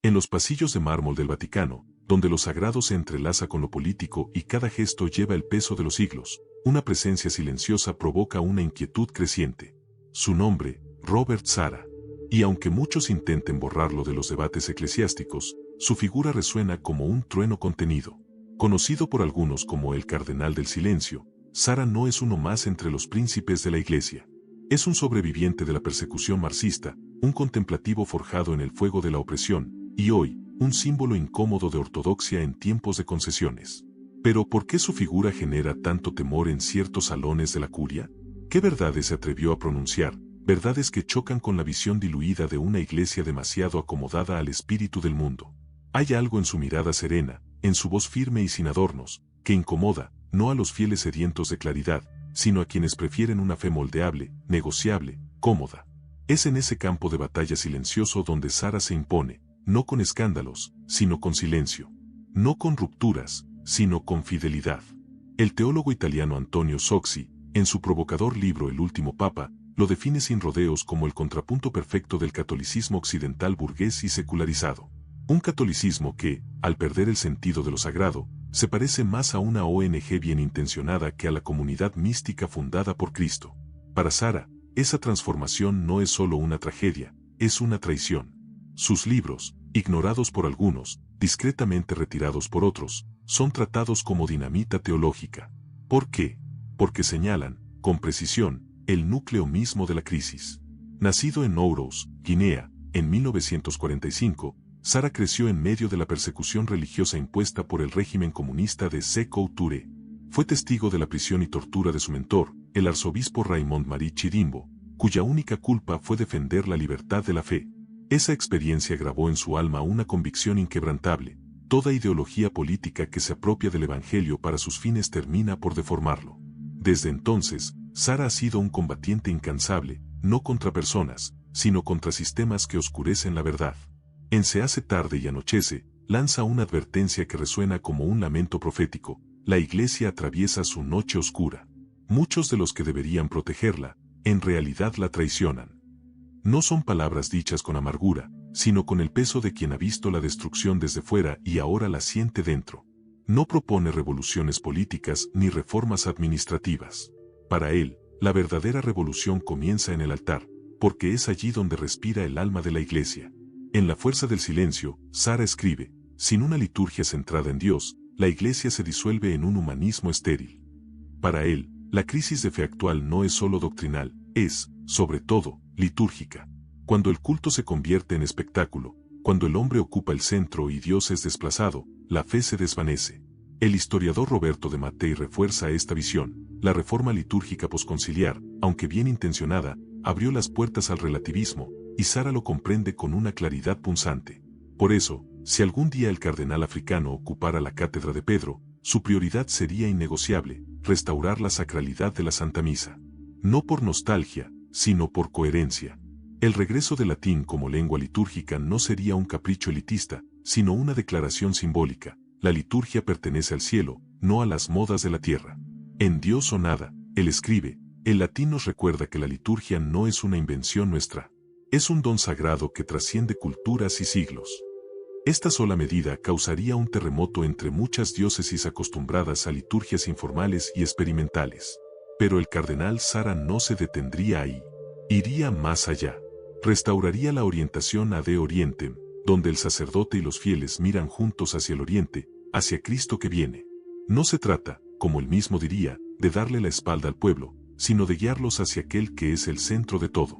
En los pasillos de mármol del Vaticano, donde lo sagrado se entrelaza con lo político y cada gesto lleva el peso de los siglos, una presencia silenciosa provoca una inquietud creciente. Su nombre, Robert Sara. Y aunque muchos intenten borrarlo de los debates eclesiásticos, su figura resuena como un trueno contenido. Conocido por algunos como el Cardenal del Silencio, Sara no es uno más entre los príncipes de la Iglesia. Es un sobreviviente de la persecución marxista, un contemplativo forjado en el fuego de la opresión, y hoy, un símbolo incómodo de ortodoxia en tiempos de concesiones. Pero ¿por qué su figura genera tanto temor en ciertos salones de la curia? ¿Qué verdades se atrevió a pronunciar? Verdades que chocan con la visión diluida de una iglesia demasiado acomodada al espíritu del mundo. Hay algo en su mirada serena, en su voz firme y sin adornos, que incomoda, no a los fieles sedientos de claridad, sino a quienes prefieren una fe moldeable, negociable, cómoda. Es en ese campo de batalla silencioso donde Sara se impone, no con escándalos, sino con silencio. No con rupturas, sino con fidelidad. El teólogo italiano Antonio Socci, en su provocador libro El último papa, lo define sin rodeos como el contrapunto perfecto del catolicismo occidental burgués y secularizado. Un catolicismo que, al perder el sentido de lo sagrado, se parece más a una ONG bien intencionada que a la comunidad mística fundada por Cristo. Para Sara, esa transformación no es solo una tragedia, es una traición. Sus libros, ignorados por algunos, discretamente retirados por otros, son tratados como dinamita teológica. ¿Por qué? Porque señalan, con precisión, el núcleo mismo de la crisis. Nacido en Ourouse, Guinea, en 1945, Sara creció en medio de la persecución religiosa impuesta por el régimen comunista de Sékou Touré. Fue testigo de la prisión y tortura de su mentor, el arzobispo Raymond Marie Chidimbo, cuya única culpa fue defender la libertad de la fe. Esa experiencia grabó en su alma una convicción inquebrantable: toda ideología política que se apropia del Evangelio para sus fines termina por deformarlo. Desde entonces, Sara ha sido un combatiente incansable, no contra personas, sino contra sistemas que oscurecen la verdad. En Se hace tarde y anochece, lanza una advertencia que resuena como un lamento profético: la Iglesia atraviesa su noche oscura. Muchos de los que deberían protegerla, en realidad la traicionan. No son palabras dichas con amargura, sino con el peso de quien ha visto la destrucción desde fuera y ahora la siente dentro. No propone revoluciones políticas ni reformas administrativas. Para él, la verdadera revolución comienza en el altar, porque es allí donde respira el alma de la Iglesia. En La fuerza del silencio, Sara escribe: sin una liturgia centrada en Dios, la Iglesia se disuelve en un humanismo estéril. Para él, la crisis de fe actual no es solo doctrinal, es, sobre todo, litúrgica. Cuando el culto se convierte en espectáculo, cuando el hombre ocupa el centro y Dios es desplazado, la fe se desvanece. El historiador Roberto de Mattei refuerza esta visión: la reforma litúrgica posconciliar, aunque bien intencionada, abrió las puertas al relativismo, y Sara lo comprende con una claridad punzante. Por eso, si algún día el cardenal africano ocupara la cátedra de Pedro, su prioridad sería innegociable: restaurar la sacralidad de la Santa Misa. No por nostalgia, sino por coherencia. El regreso del latín como lengua litúrgica no sería un capricho elitista, sino una declaración simbólica: la liturgia pertenece al cielo, no a las modas de la tierra. En Dios o nada, él escribe, el latín nos recuerda que la liturgia no es una invención nuestra. Es un don sagrado que trasciende culturas y siglos. Esta sola medida causaría un terremoto entre muchas diócesis acostumbradas a liturgias informales y experimentales. Pero el cardenal Sara no se detendría ahí. Iría más allá. Restauraría la orientación ad orientem, donde el sacerdote y los fieles miran juntos hacia el oriente, hacia Cristo que viene. No se trata, como él mismo diría, de darle la espalda al pueblo, sino de guiarlos hacia aquel que es el centro de todo.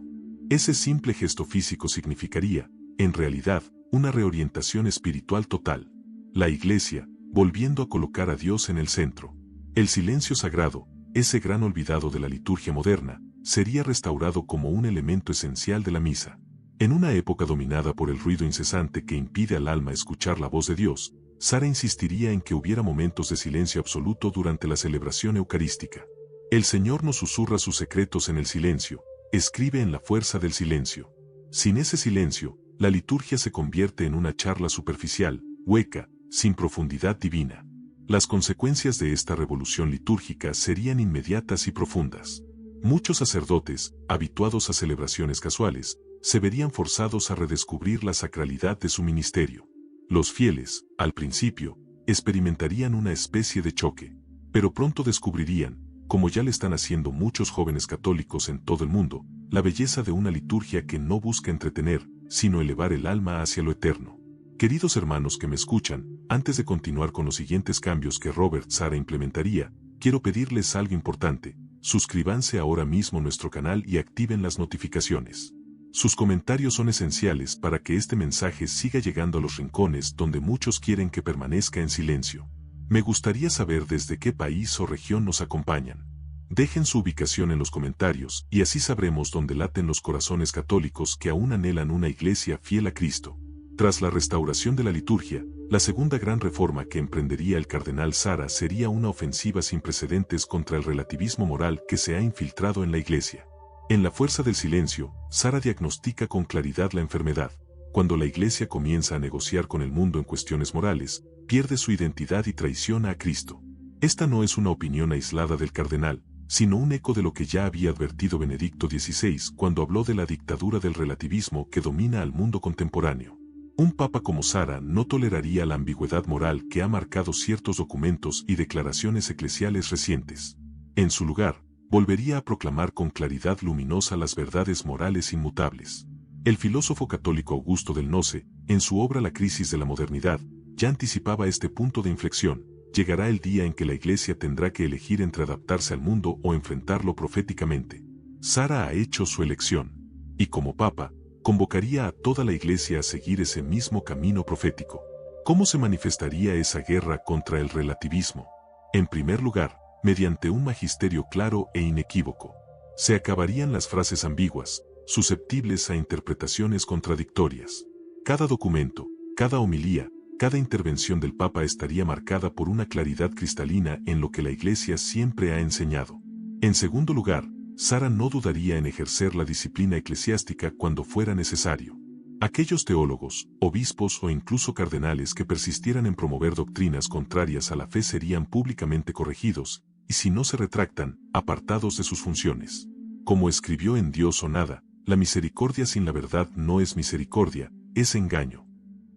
Ese simple gesto físico significaría, en realidad, una reorientación espiritual total. La Iglesia, volviendo a colocar a Dios en el centro. El silencio sagrado, ese gran olvidado de la liturgia moderna, sería restaurado como un elemento esencial de la misa. En una época dominada por el ruido incesante que impide al alma escuchar la voz de Dios, Sara insistiría en que hubiera momentos de silencio absoluto durante la celebración eucarística. El Señor nos susurra sus secretos en el silencio, escribe en La fuerza del silencio. Sin ese silencio, la liturgia se convierte en una charla superficial, hueca, sin profundidad divina. Las consecuencias de esta revolución litúrgica serían inmediatas y profundas. Muchos sacerdotes, habituados a celebraciones casuales, se verían forzados a redescubrir la sacralidad de su ministerio. Los fieles, al principio, experimentarían una especie de choque, pero pronto descubrirían, como ya le están haciendo muchos jóvenes católicos en todo el mundo, la belleza de una liturgia que no busca entretener, sino elevar el alma hacia lo eterno. Queridos hermanos que me escuchan, antes de continuar con los siguientes cambios que Robert Sara implementaría, quiero pedirles algo importante: suscríbanse ahora mismo a nuestro canal y activen las notificaciones. Sus comentarios son esenciales para que este mensaje siga llegando a los rincones donde muchos quieren que permanezca en silencio. Me gustaría saber desde qué país o región nos acompañan. Dejen su ubicación en los comentarios y así sabremos dónde laten los corazones católicos que aún anhelan una iglesia fiel a Cristo. Tras la restauración de la liturgia, la segunda gran reforma que emprendería el cardenal Sara sería una ofensiva sin precedentes contra el relativismo moral que se ha infiltrado en la iglesia. En La fuerza del silencio, Sara diagnostica con claridad la enfermedad. Cuando la iglesia comienza a negociar con el mundo en cuestiones morales, pierde su identidad y traiciona a Cristo. Esta no es una opinión aislada del cardenal, sino un eco de lo que ya había advertido Benedicto XVI cuando habló de la dictadura del relativismo que domina al mundo contemporáneo. Un papa como Sara no toleraría la ambigüedad moral que ha marcado ciertos documentos y declaraciones eclesiales recientes. En su lugar, volvería a proclamar con claridad luminosa las verdades morales inmutables. El filósofo católico Augusto del Noce, en su obra La crisis de la modernidad, ya anticipaba este punto de inflexión. Llegará el día en que la Iglesia tendrá que elegir entre adaptarse al mundo o enfrentarlo proféticamente. Sara ha hecho su elección, y como Papa, convocaría a toda la Iglesia a seguir ese mismo camino profético. ¿Cómo se manifestaría esa guerra contra el relativismo? En primer lugar, mediante un magisterio claro e inequívoco. Se acabarían las frases ambiguas, susceptibles a interpretaciones contradictorias. Cada documento, cada homilía, cada intervención del Papa estaría marcada por una claridad cristalina en lo que la Iglesia siempre ha enseñado. En segundo lugar, Sara no dudaría en ejercer la disciplina eclesiástica cuando fuera necesario. Aquellos teólogos, obispos o incluso cardenales que persistieran en promover doctrinas contrarias a la fe serían públicamente corregidos, y si no se retractan, apartados de sus funciones. Como escribió en Dios o nada, la misericordia sin la verdad no es misericordia, es engaño.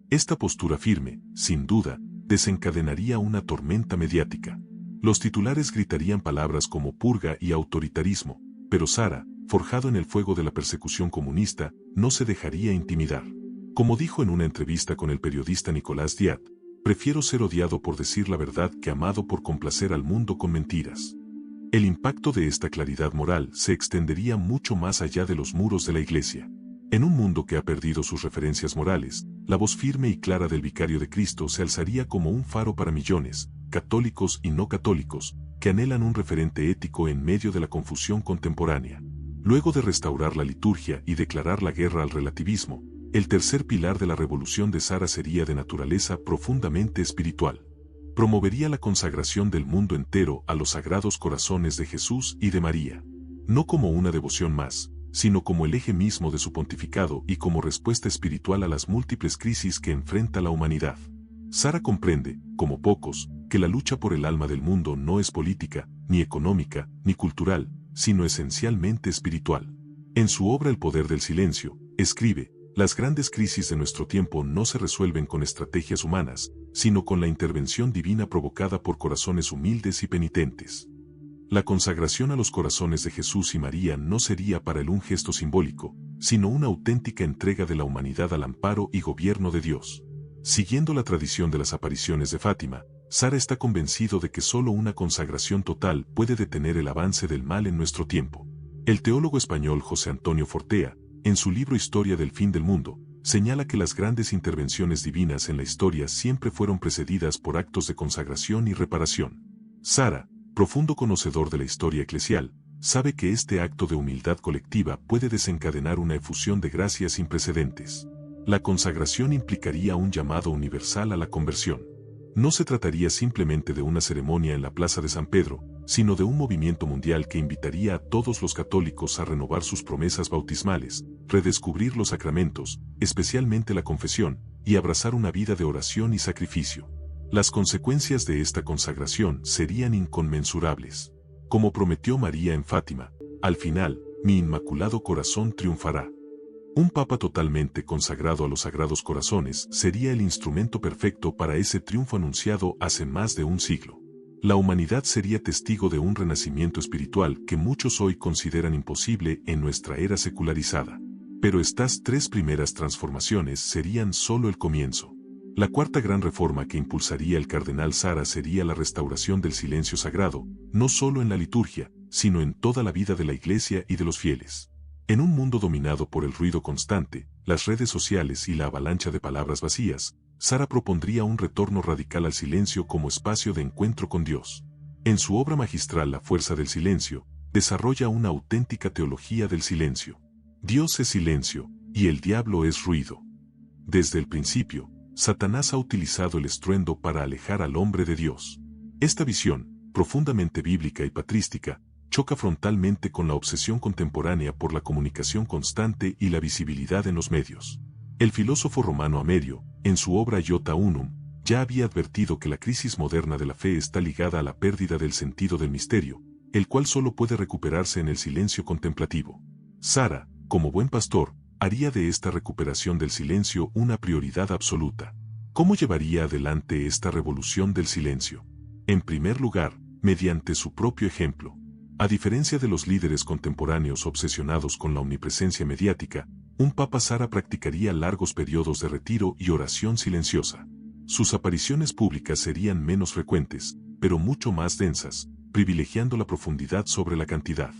Esta postura firme, sin duda, desencadenaría una tormenta mediática. Los titulares gritarían palabras como purga y autoritarismo, pero Sara, forjado en el fuego de la persecución comunista, no se dejaría intimidar. Como dijo en una entrevista con el periodista Nicolás Diat, prefiero ser odiado por decir la verdad que amado por complacer al mundo con mentiras. El impacto de esta claridad moral se extendería mucho más allá de los muros de la Iglesia. En un mundo que ha perdido sus referencias morales, la voz firme y clara del vicario de Cristo se alzaría como un faro para millones, católicos y no católicos, que anhelan un referente ético en medio de la confusión contemporánea. Luego de restaurar la liturgia y declarar la guerra al relativismo, el tercer pilar de la revolución de Sara sería de naturaleza profundamente espiritual. Promovería la consagración del mundo entero a los sagrados corazones de Jesús y de María. No como una devoción más, sino como el eje mismo de su pontificado y como respuesta espiritual a las múltiples crisis que enfrenta la humanidad. Sara comprende, como pocos, que la lucha por el alma del mundo no es política, ni económica, ni cultural, sino esencialmente espiritual. En su obra El poder del silencio, escribe: las grandes crisis de nuestro tiempo no se resuelven con estrategias humanas, sino con la intervención divina provocada por corazones humildes y penitentes. La consagración a los corazones de Jesús y María no sería para él un gesto simbólico, sino una auténtica entrega de la humanidad al amparo y gobierno de Dios. Siguiendo la tradición de las apariciones de Fátima, Sara está convencido de que solo una consagración total puede detener el avance del mal en nuestro tiempo. El teólogo español José Antonio Fortea, en su libro Historia del fin del mundo, señala que las grandes intervenciones divinas en la historia siempre fueron precedidas por actos de consagración y reparación. Sara, profundo conocedor de la historia eclesial, sabe que este acto de humildad colectiva puede desencadenar una efusión de gracia sin precedentes. La consagración implicaría un llamado universal a la conversión. No se trataría simplemente de una ceremonia en la Plaza de San Pedro, sino de un movimiento mundial que invitaría a todos los católicos a renovar sus promesas bautismales, redescubrir los sacramentos, especialmente la confesión, y abrazar una vida de oración y sacrificio. Las consecuencias de esta consagración serían inconmensurables. Como prometió María en Fátima, al final, mi inmaculado corazón triunfará. Un papa totalmente consagrado a los Sagrados Corazones sería el instrumento perfecto para ese triunfo anunciado hace más de un siglo. La humanidad sería testigo de un renacimiento espiritual que muchos hoy consideran imposible en nuestra era secularizada. Pero estas tres primeras transformaciones serían solo el comienzo. La cuarta gran reforma que impulsaría el cardenal Sara sería la restauración del silencio sagrado, no solo en la liturgia, sino en toda la vida de la Iglesia y de los fieles. En un mundo dominado por el ruido constante, las redes sociales y la avalancha de palabras vacías, Sara propondría un retorno radical al silencio como espacio de encuentro con Dios. En su obra magistral La fuerza del silencio, desarrolla una auténtica teología del silencio. Dios es silencio, y el diablo es ruido. Desde el principio, Satanás ha utilizado el estruendo para alejar al hombre de Dios. Esta visión, profundamente bíblica y patrística, choca frontalmente con la obsesión contemporánea por la comunicación constante y la visibilidad en los medios. El filósofo romano Amerio, en su obra Iota Unum, ya había advertido que la crisis moderna de la fe está ligada a la pérdida del sentido del misterio, el cual solo puede recuperarse en el silencio contemplativo. Sara, como buen pastor, haría de esta recuperación del silencio una prioridad absoluta. ¿Cómo llevaría adelante esta revolución del silencio? En primer lugar, mediante su propio ejemplo. A diferencia de los líderes contemporáneos obsesionados con la omnipresencia mediática, un Papa Sara practicaría largos periodos de retiro y oración silenciosa. Sus apariciones públicas serían menos frecuentes, pero mucho más densas, privilegiando la profundidad sobre la cantidad.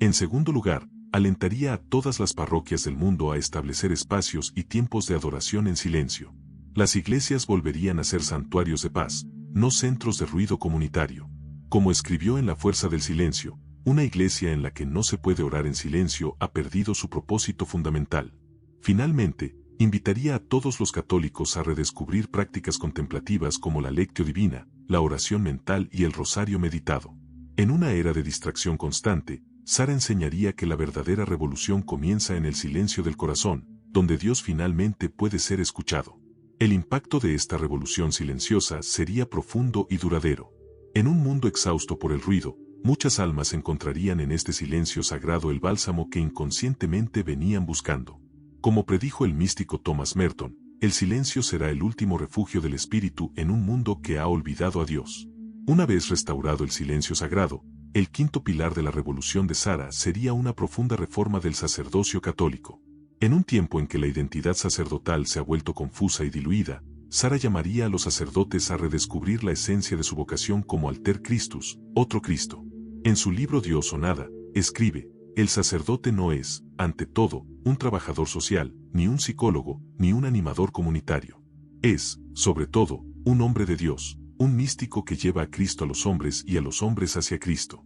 En segundo lugar, alentaría a todas las parroquias del mundo a establecer espacios y tiempos de adoración en silencio. Las iglesias volverían a ser santuarios de paz, no centros de ruido comunitario. Como escribió en La fuerza del silencio, una iglesia en la que no se puede orar en silencio ha perdido su propósito fundamental. Finalmente, invitaría a todos los católicos a redescubrir prácticas contemplativas como la lectio divina, la oración mental y el rosario meditado. En una era de distracción constante, Sara enseñaría que la verdadera revolución comienza en el silencio del corazón, donde Dios finalmente puede ser escuchado. El impacto de esta revolución silenciosa sería profundo y duradero. En un mundo exhausto por el ruido, muchas almas encontrarían en este silencio sagrado el bálsamo que inconscientemente venían buscando. Como predijo el místico Thomas Merton, el silencio será el último refugio del espíritu en un mundo que ha olvidado a Dios. Una vez restaurado el silencio sagrado, el quinto pilar de la revolución de Sara sería una profunda reforma del sacerdocio católico. En un tiempo en que la identidad sacerdotal se ha vuelto confusa y diluida, Sara llamaría a los sacerdotes a redescubrir la esencia de su vocación como alter Christus, otro Cristo. En su libro Dios o nada, escribe: el sacerdote no es, ante todo, un trabajador social, ni un psicólogo, ni un animador comunitario. Es, sobre todo, un hombre de Dios, un místico que lleva a Cristo a los hombres y a los hombres hacia Cristo.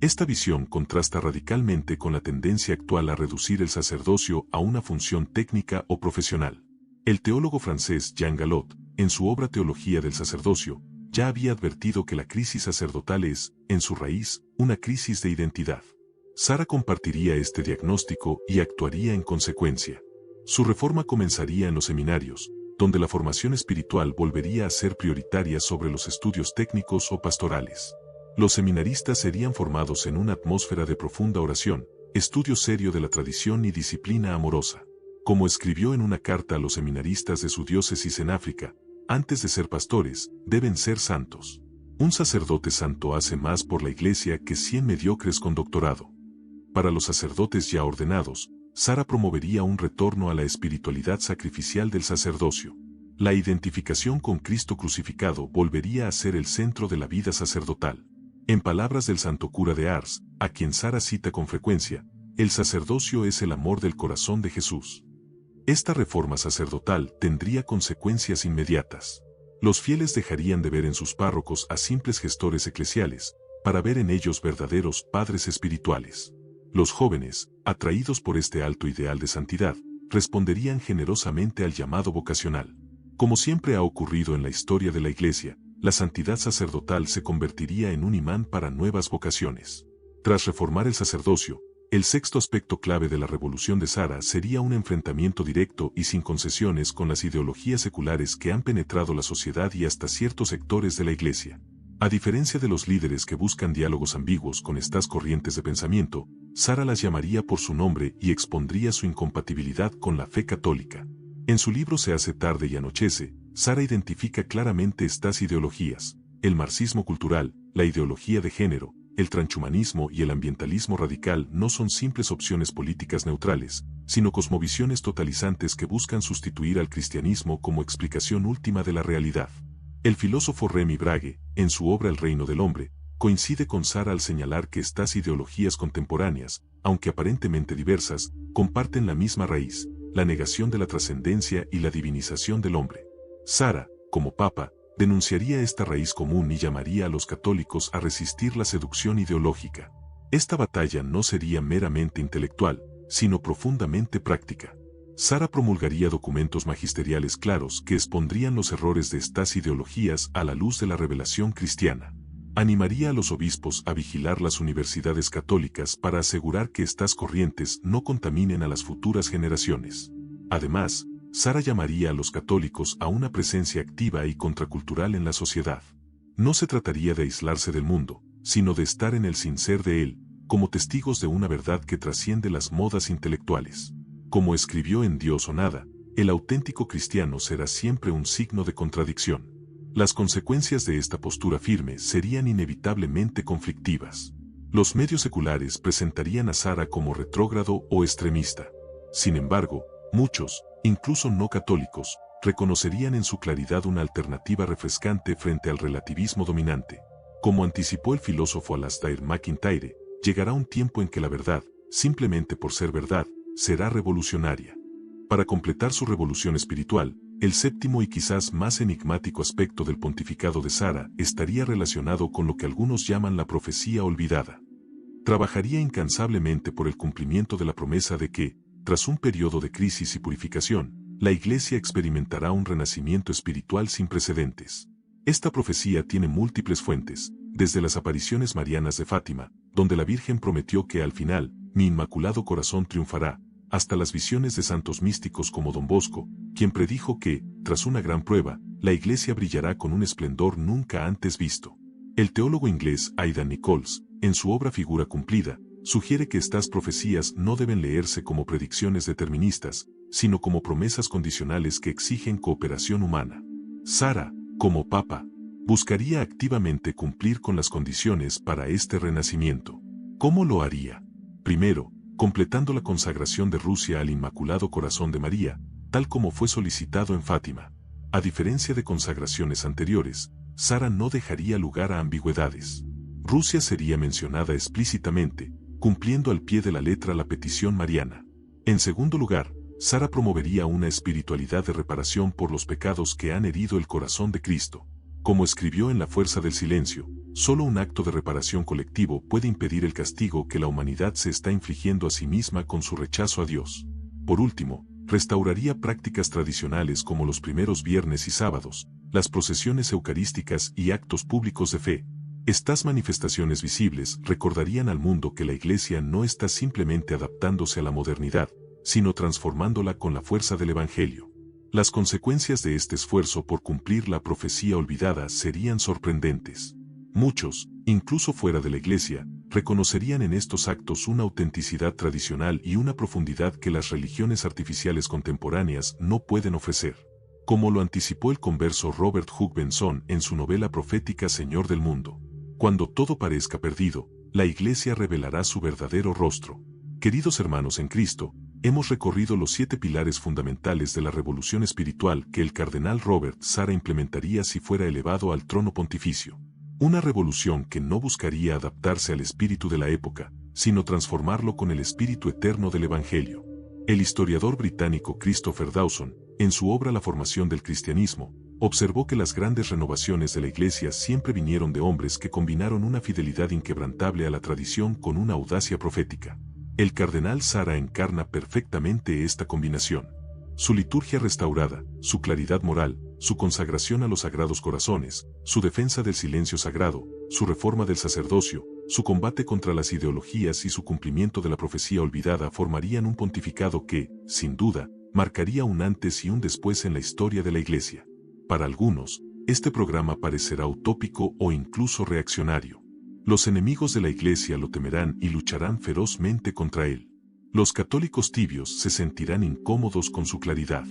Esta visión contrasta radicalmente con la tendencia actual a reducir el sacerdocio a una función técnica o profesional. El teólogo francés Jean Galot, en su obra Teología del sacerdocio, ya había advertido que la crisis sacerdotal es, en su raíz, una crisis de identidad. Sara compartiría este diagnóstico y actuaría en consecuencia. Su reforma comenzaría en los seminarios, donde la formación espiritual volvería a ser prioritaria sobre los estudios técnicos o pastorales. Los seminaristas serían formados en una atmósfera de profunda oración, estudio serio de la tradición y disciplina amorosa. Como escribió en una carta a los seminaristas de su diócesis en África, antes de ser pastores, deben ser santos. Un sacerdote santo hace más por la iglesia que 100 mediocres con doctorado. Para los sacerdotes ya ordenados, Sara promovería un retorno a la espiritualidad sacrificial del sacerdocio. La identificación con Cristo crucificado volvería a ser el centro de la vida sacerdotal. En palabras del santo cura de Ars, a quien Sara cita con frecuencia, el sacerdocio es el amor del corazón de Jesús. Esta reforma sacerdotal tendría consecuencias inmediatas. Los fieles dejarían de ver en sus párrocos a simples gestores eclesiales, para ver en ellos verdaderos padres espirituales. Los jóvenes, atraídos por este alto ideal de santidad, responderían generosamente al llamado vocacional. Como siempre ha ocurrido en la historia de la Iglesia, la santidad sacerdotal se convertiría en un imán para nuevas vocaciones. Tras reformar el sacerdocio, el sexto aspecto clave de la revolución de Sara sería un enfrentamiento directo y sin concesiones con las ideologías seculares que han penetrado la sociedad y hasta ciertos sectores de la Iglesia. A diferencia de los líderes que buscan diálogos ambiguos con estas corrientes de pensamiento, Sara las llamaría por su nombre y expondría su incompatibilidad con la fe católica. En su libro Se hace tarde y anochece, Sara identifica claramente estas ideologías: el marxismo cultural, la ideología de género, el transhumanismo y el ambientalismo radical no son simples opciones políticas neutrales, sino cosmovisiones totalizantes que buscan sustituir al cristianismo como explicación última de la realidad. El filósofo Remy Brague, en su obra El reino del hombre, coincide con Sara al señalar que estas ideologías contemporáneas, aunque aparentemente diversas, comparten la misma raíz: la negación de la trascendencia y la divinización del hombre. Sara, como papa, denunciaría esta raíz común y llamaría a los católicos a resistir la seducción ideológica. Esta batalla no sería meramente intelectual, sino profundamente práctica. Sara promulgaría documentos magisteriales claros que expondrían los errores de estas ideologías a la luz de la revelación cristiana. Animaría a los obispos a vigilar las universidades católicas para asegurar que estas corrientes no contaminen a las futuras generaciones. Además, Sara llamaría a los católicos a una presencia activa y contracultural en la sociedad. No se trataría de aislarse del mundo, sino de estar en el sin ser de él, como testigos de una verdad que trasciende las modas intelectuales. Como escribió en Dios o nada, el auténtico cristiano será siempre un signo de contradicción. Las consecuencias de esta postura firme serían inevitablemente conflictivas. Los medios seculares presentarían a Sara como retrógrado o extremista. Sin embargo, muchos, incluso no católicos, reconocerían en su claridad una alternativa refrescante frente al relativismo dominante. Como anticipó el filósofo Alasdair MacIntyre, llegará un tiempo en que la verdad, simplemente por ser verdad, será revolucionaria. Para completar su revolución espiritual, el séptimo y quizás más enigmático aspecto del pontificado de Sara estaría relacionado con lo que algunos llaman la profecía olvidada. Trabajaría incansablemente por el cumplimiento de la promesa de que, tras un periodo de crisis y purificación, la Iglesia experimentará un renacimiento espiritual sin precedentes. Esta profecía tiene múltiples fuentes, desde las apariciones marianas de Fátima, donde la Virgen prometió que al final, mi inmaculado corazón triunfará, hasta las visiones de santos místicos como Don Bosco, quien predijo que, tras una gran prueba, la Iglesia brillará con un esplendor nunca antes visto. El teólogo inglés Aidan Nichols, en su obra Figura cumplida, sugiere que estas profecías no deben leerse como predicciones deterministas, sino como promesas condicionales que exigen cooperación humana. Sara, como papa, buscaría activamente cumplir con las condiciones para este renacimiento. ¿Cómo lo haría? Primero, completando la consagración de Rusia al Inmaculado Corazón de María, tal como fue solicitado en Fátima. A diferencia de consagraciones anteriores, Sara no dejaría lugar a ambigüedades. Rusia sería mencionada explícitamente, cumpliendo al pie de la letra la petición mariana. En segundo lugar, Sara promovería una espiritualidad de reparación por los pecados que han herido el corazón de Cristo. Como escribió en La fuerza del silencio, solo un acto de reparación colectivo puede impedir el castigo que la humanidad se está infligiendo a sí misma con su rechazo a Dios. Por último, restauraría prácticas tradicionales como los primeros viernes y sábados, las procesiones eucarísticas y actos públicos de fe. Estas manifestaciones visibles recordarían al mundo que la Iglesia no está simplemente adaptándose a la modernidad, sino transformándola con la fuerza del Evangelio. Las consecuencias de este esfuerzo por cumplir la profecía olvidada serían sorprendentes. Muchos, incluso fuera de la Iglesia, reconocerían en estos actos una autenticidad tradicional y una profundidad que las religiones artificiales contemporáneas no pueden ofrecer. Como lo anticipó el converso Robert Hugh Benson en su novela profética Señor del Mundo. Cuando todo parezca perdido, la Iglesia revelará su verdadero rostro. Queridos hermanos en Cristo, hemos recorrido los 7 pilares fundamentales de la revolución espiritual que el cardenal Robert Sara implementaría si fuera elevado al trono pontificio. Una revolución que no buscaría adaptarse al espíritu de la época, sino transformarlo con el espíritu eterno del Evangelio. El historiador británico Christopher Dawson, en su obra La formación del cristianismo, observó que las grandes renovaciones de la Iglesia siempre vinieron de hombres que combinaron una fidelidad inquebrantable a la tradición con una audacia profética. El cardenal Sara encarna perfectamente esta combinación. Su liturgia restaurada, su claridad moral, su consagración a los sagrados corazones, su defensa del silencio sagrado, su reforma del sacerdocio, su combate contra las ideologías y su cumplimiento de la profecía olvidada formarían un pontificado que, sin duda, marcaría un antes y un después en la historia de la Iglesia. Para algunos, este programa parecerá utópico o incluso reaccionario. Los enemigos de la Iglesia lo temerán y lucharán ferozmente contra él. Los católicos tibios se sentirán incómodos con su claridad.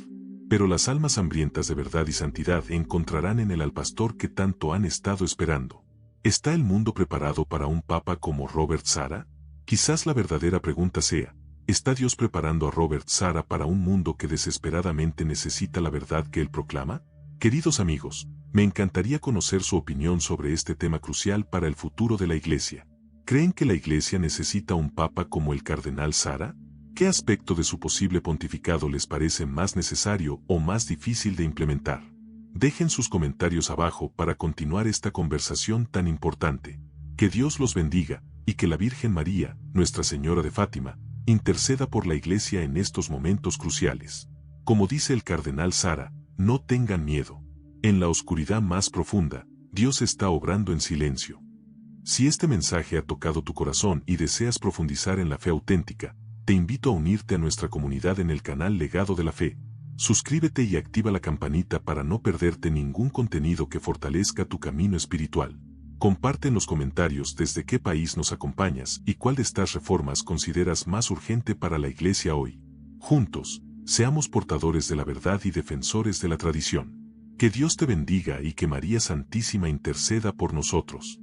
Pero las almas hambrientas de verdad y santidad encontrarán en él al pastor que tanto han estado esperando. ¿Está el mundo preparado para un papa como Robert Sara? Quizás la verdadera pregunta sea, ¿está Dios preparando a Robert Sara para un mundo que desesperadamente necesita la verdad que él proclama? Queridos amigos, me encantaría conocer su opinión sobre este tema crucial para el futuro de la Iglesia. ¿Creen que la Iglesia necesita un papa como el cardenal Sara? ¿Qué aspecto de su posible pontificado les parece más necesario o más difícil de implementar? Dejen sus comentarios abajo para continuar esta conversación tan importante. Que Dios los bendiga, y que la Virgen María, Nuestra Señora de Fátima, interceda por la Iglesia en estos momentos cruciales. Como dice el cardenal Sara, no tengan miedo. En la oscuridad más profunda, Dios está obrando en silencio. Si este mensaje ha tocado tu corazón y deseas profundizar en la fe auténtica, te invito a unirte a nuestra comunidad en el canal Legado de la Fe. Suscríbete y activa la campanita para no perderte ningún contenido que fortalezca tu camino espiritual. Comparte en los comentarios desde qué país nos acompañas y cuál de estas reformas consideras más urgente para la Iglesia hoy. Juntos, seamos portadores de la verdad y defensores de la tradición. Que Dios te bendiga y que María Santísima interceda por nosotros.